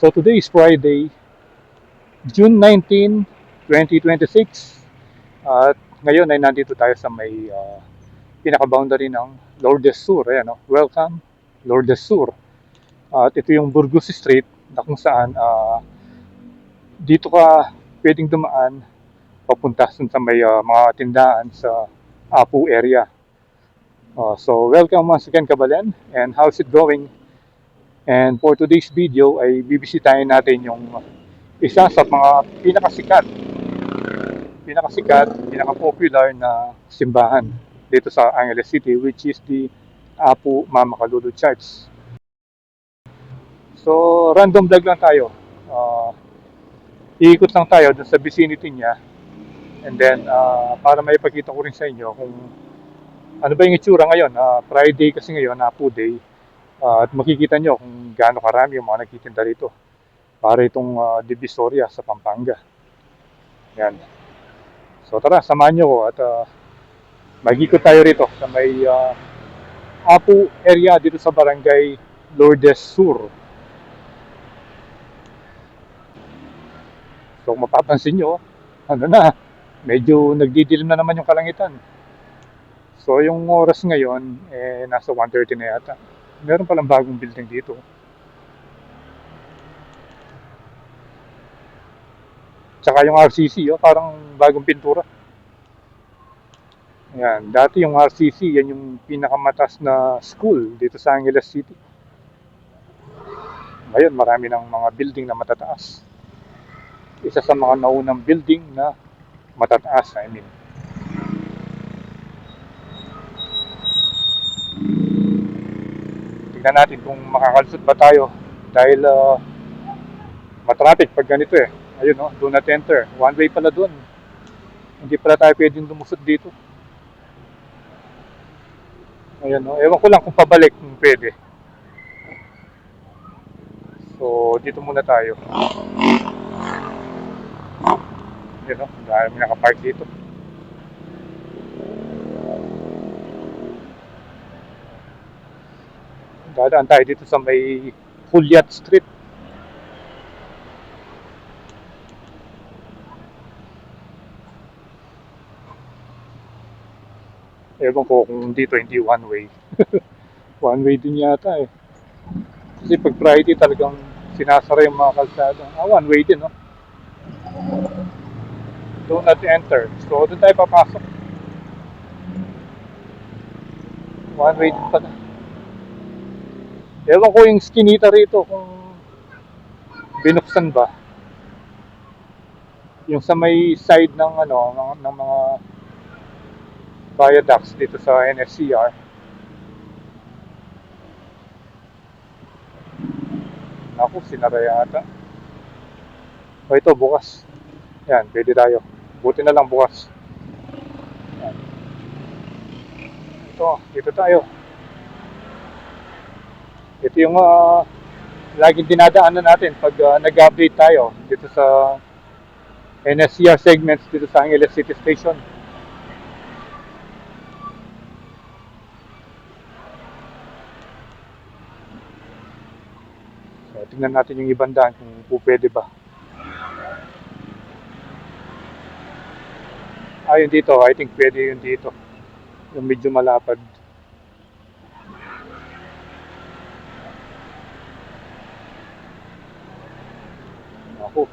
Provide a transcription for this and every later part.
So today is Friday, June 19, 2026. At ngayon ay nandito tayo sa may pinaka-boundary ng Lourdes Sur. Ayan, no? Welcome, Lourdes Sur. At ito yung Burgos Street na kung saan dito ka pwedeng dumaan papunta sa may mga tindahan sa Apu area. So welcome once again, Kabalen, and how's it going? And for today's video ay bibisitahin natin yung isa sa mga pinaka-popular na simbahan dito sa Angeles City, which is the Apu Mama Kalulu Church. So random vlog lang tayo. Iikot lang tayo dun sa vicinity niya, and then para maipakita ko rin sa inyo kung ano ba yung itsura ngayon. Friday kasi ngayon, Apu Day. At makikita nyo kung gaano karami yung mga nagtitinda rito para itong Divisoria sa Pampanga. Yan. So tara, samahan nyo ko at mag-ikot tayo rito sa may Apu area dito sa barangay Lourdes Sur. So kung mapapansin nyo, medyo nagdidilim na naman yung kalangitan. So yung oras ngayon, nasa 1:30 na yata. Meron palang bagong building dito. Tsaka yung RCC, parang bagong pintura. Yan, dati yung RCC, yan yung pinakamataas na school dito sa Angeles City. Ngayon, marami ng mga building na matataas. Isa sa mga naunang building na matataas, I mean. Tingnan natin kung makakalusot pa tayo dahil matraffic pag ganito eh. Ayun, no, do not enter. One way pala doon. Hindi pala tayo pwedeng lumusot dito. Ayun, no. Ewan ko lang kung pabalik kung pwede. So, dito muna tayo. Ayun, no. Dahil may nakapark dito. Dadaan tayo dito sa may Juliet Street. Ewan ko kung dito hindi one way. One way din yata eh. Kasi pag Friday talagang sinasara yung mga kalsada. One way din, no? Do not enter. So, doon tayo papasok. One way din pala. Ewan ko yung skinita rito kung binuksan ba. Yung sa may side ng ng mga viaducts dito sa NSCR. Naku, sinara yata. O ito, bukas. Yan, pwede tayo. Buti na lang bukas. Yan. Ito, dito tayo. Ito yung laging dinadaanan natin pag nag-update tayo dito sa NSCR segments dito sa Angeles City Station. So, tingnan natin yung ibang daan kung pwede ba. Yung dito, I think pwede yung dito. Yung medyo malapad. Ako.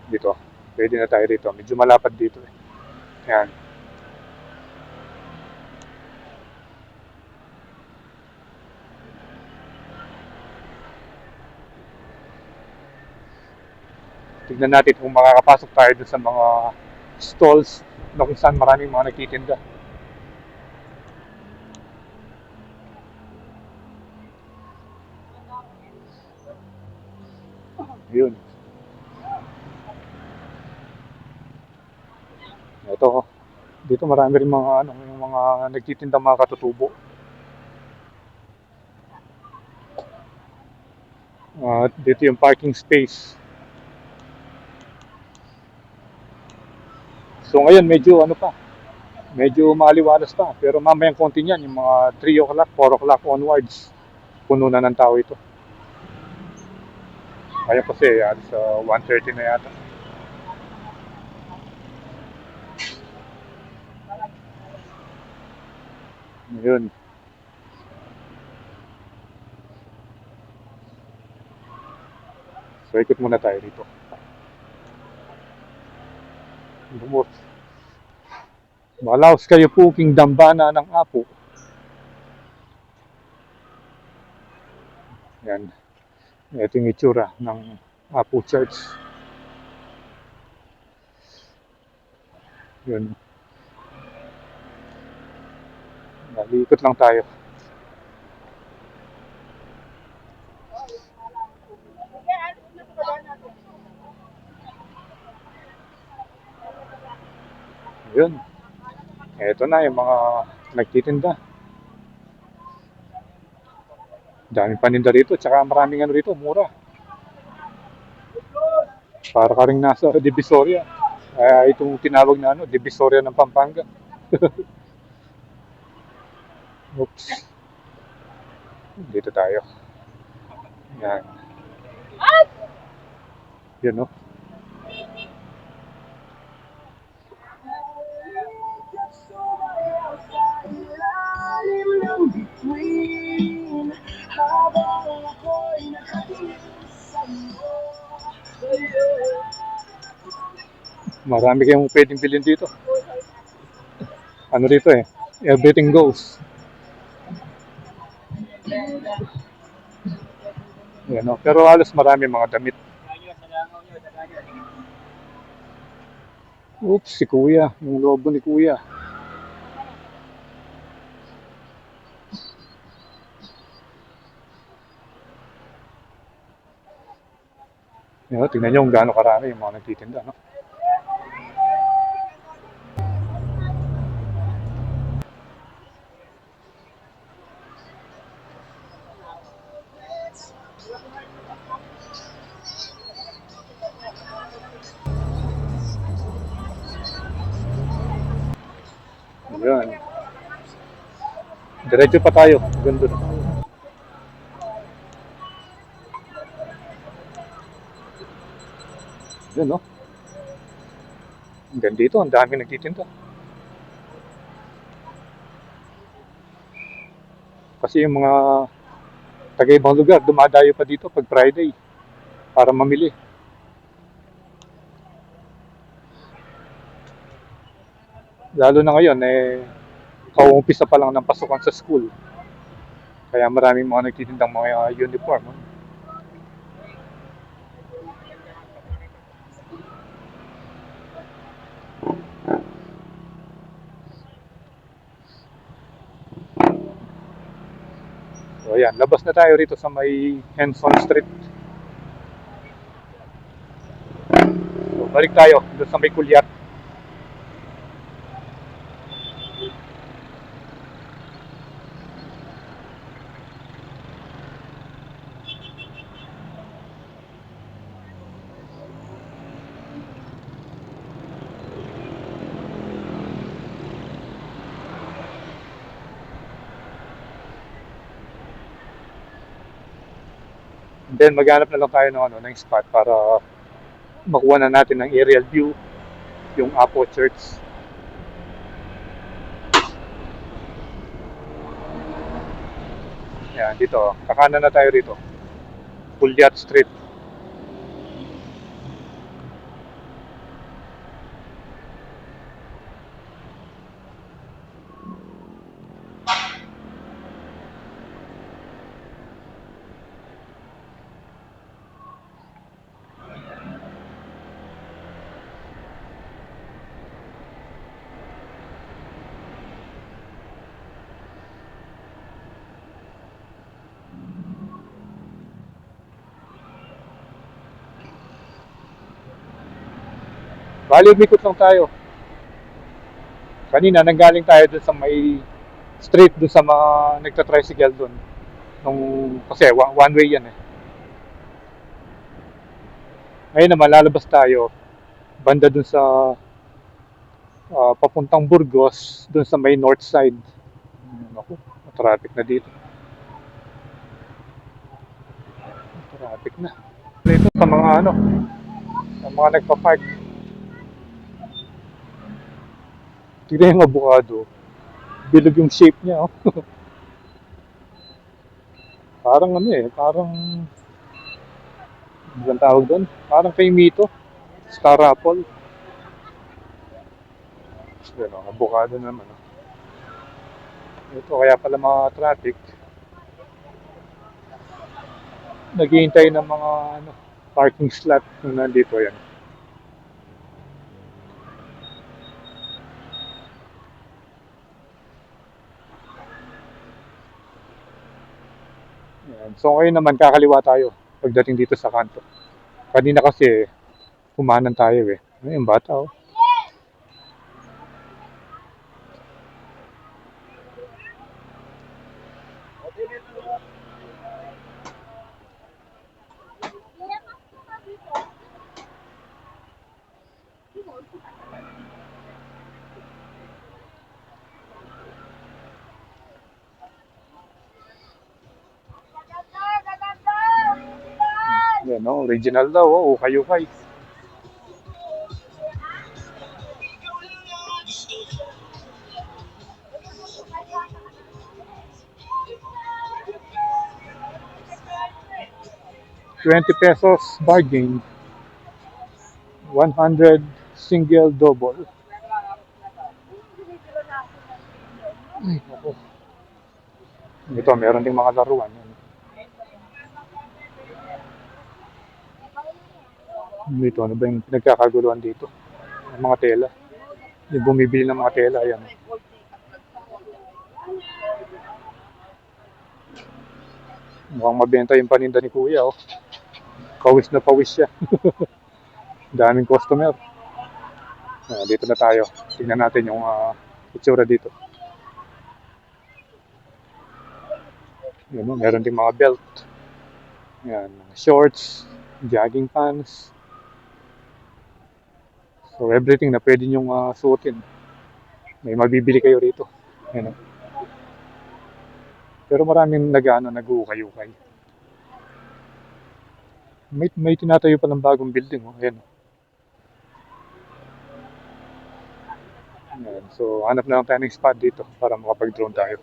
Dito. Pwede na tayo dito. Medyo malapad dito eh. Yan. Tignan natin kung makakapasok tayo dun sa mga stalls na kung saan maraming mga nagtitinda. Yun. Ito, dito marami rin mga yung mga nagtitinda mga katutubo. Dito yung parking space. So ngayon medyo medyo maliwalas pa. Pero mamayang konti niyan, yung mga 3 o'clock, 4 o'clock onwards, puno na ng tao ito. Ngayon kasi sa 1:30 na yata. Yun. So ikot muna tayo dito. Lumos. Malaos kayo puking dambana ng Apo. Yan. Ito yung itsura ng Apo Church. Yun. Nalikot lang tayo. Yun. Ito na yung mga nagtitinda. Daming paninda rito, tsaka maraming ano rito, mura. Para ka rin nasa Divisoria. Itong tinawag na ano, Divisoria ng Pampanga. Oops. Dito tayo. Yan. Yun, no? Marami kayong pwedeng bilhin dito. Ano dito eh? Everything goes. Yan, no? Pero halos marami mga damit. Oops, si Kuya. Yung lobo ni Kuya. Yan, no? Tingnan nyo kung gaano karami yung mga nagtitinda, no? Yan. Diretso pa tayo. Ganda na. Yan, no? Hanggang dito, ang dami nagtitinda. Kasi yung mga taga-ibang lugar, dumadayo pa dito pag Friday para mamili. Lalo na ngayon, kauumpisa pa lang ng pasukan sa school. Kaya maraming mga nagtitindang mga uniform. No? So ayan, labas na tayo rito sa may Henson Street. So balik tayo doon sa may Kulyat. And then maghanap na lang tayo ng, ng spot para makuha na natin ng aerial view yung Apo Church. Yan, dito. Kakanan na tayo rito. Kulyat Street. Bali, umikot lang tayo. Kanina, nanggaling tayo dun sa may street, dun sa mga nagta-tricycle dun. Kasi one way yan eh. Ngayon naman, lalabas tayo. Banda dun sa papuntang Burgos, dun sa may north side. Naku, traffic na dito. Traffic na. Dito sa mga ano, sa mga nagpa-park. Tignan yung avocado. Bilog yung shape niya, oh. Parang ano eh, parang, ano tawag doon? Parang kay Mito. Star apple. Yan, oh, avocado naman, oh. Ito, kaya pala mga traffic. Naghihintay ng mga ano, parking slot nung nandito yan. Yan. So ngayon naman kakaliwa tayo pagdating dito sa kanto. Kanina kasi kumanan tayo eh. Ano yung bata oh. Yan oh, original daw oh, ukay-ukay. ₱20 bargain. 100 single double. Ay, ako. Ito, meron ding mga laruan. Dito, ano ba yung pinagkakaguluhan dito? Ang mga tela. Yung bumibili ng mga tela, ayan. Mukhang mabenta yung paninda ni Kuya, oh. Pawis na pawis siya. Daming customer. Dito na tayo. Tingnan natin yung itsura dito. Yan, oh, meron ding mga belt. Yan, shorts, jogging pants. So everything na pwede nyong suotin. May mabibili kayo rito. Yan, oh. Pero maraming nag-uukay-ukay. May tinatayo pa ng bagong building, oh. Ayan. Ayan. So hanap na lang tayo ng spot dito para makapag-drone tayo.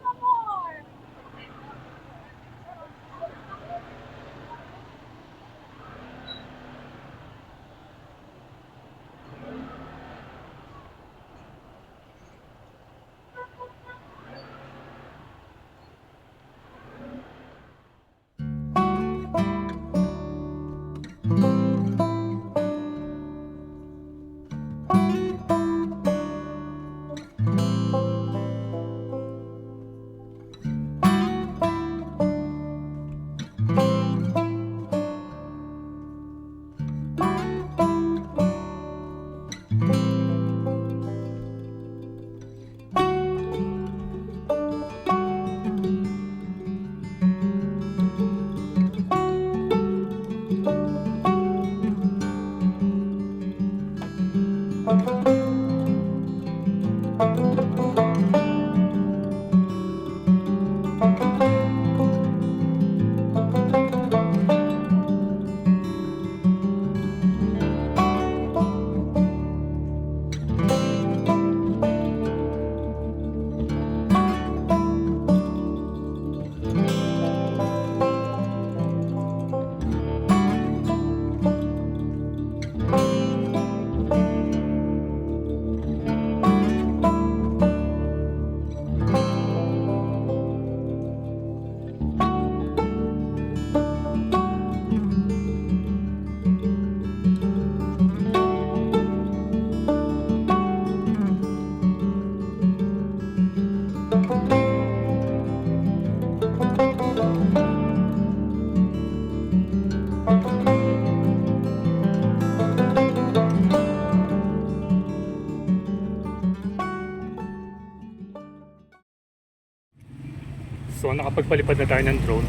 So nakapagpalipad na tayo ng drone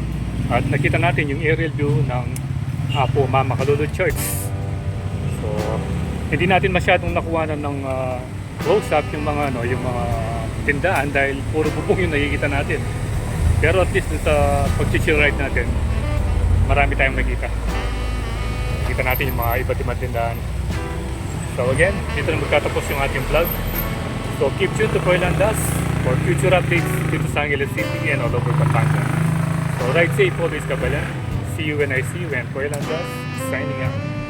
at nakita natin yung aerial view ng Apo Mama Kalulud Church. So hindi natin masyadong nakuhanan ng close-up yung mga yung mga tindahan dahil puro bubong yung nakikita natin. Pero at least sa pag-chill ride natin, marami tayong nakita. makikita natin yung mga iba't ibang tindahan. So again, dito na magtatapos yung ating vlog. So keep tuned to Poylandas for future updates dito sa Angeles City and all over Pampanga. So ride safe always, kabayan. See you when I see you, and Poylandas signing out.